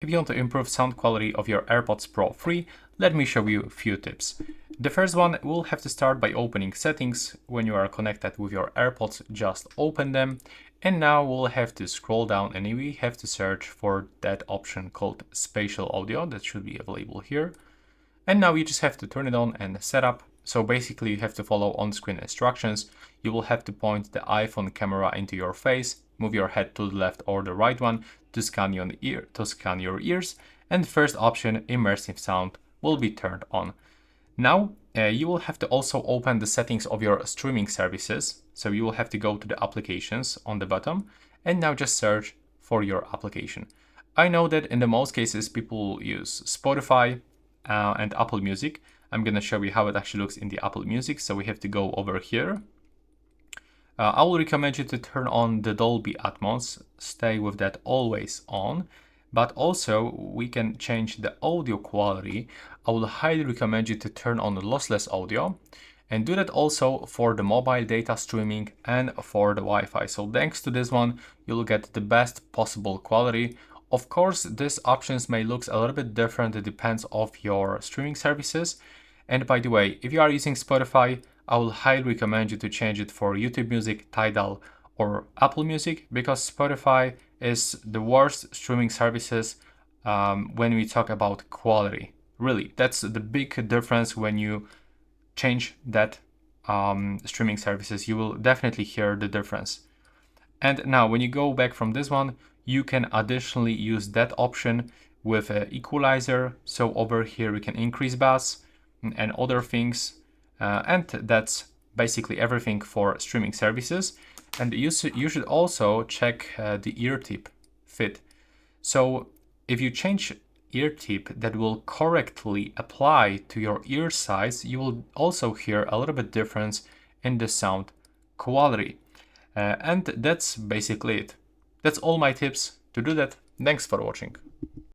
if you want to improve sound quality of your AirPods Pro free, let me show you a few tips. The first one, we'll have to start by opening settings. When you are connected with your AirPods, just open them. And now we'll have to scroll down and we have to search for that option called Spatial Audio that should be available here. And now you just have to turn it on and set up. So basically you have to follow on-screen instructions. You will have to point the iPhone camera into your face, move your head to the left or the right one to scan your ears. And the first option, immersive sound, will be turned on. Now you will have to also open the settings of your streaming services. So you will have to go to the applications on the bottom and now just search for your application. I know that in the most cases people use Spotify and Apple Music. I'm gonna show you how it actually looks in the Apple Music. So we have to go over here. I will recommend you to turn on the Dolby Atmos, stay with that always on, but also we can change the audio quality. I will highly recommend you to turn on the lossless audio and do that also for the mobile data streaming and for the Wi-Fi. So thanks to this one, you'll get the best possible quality. Of course, these options may look a little bit different. It depends on your streaming services. And by the way, if you are using Spotify, I will highly recommend you to change it for YouTube Music, Tidal, or Apple Music, because Spotify is the worst streaming services when we talk about quality. Really, that's the big difference when you change that streaming services. You will definitely hear the difference. And now when you go back from this one, you can additionally use that option with an equalizer. So over here we can increase bass and other things. And that's basically everything for streaming services. And you should also check the ear tip fit. So if you change ear tip that will correctly apply to your ear size, you will also hear a little bit difference in the sound quality. And that's basically it. That's all my tips to do that. Thanks for watching.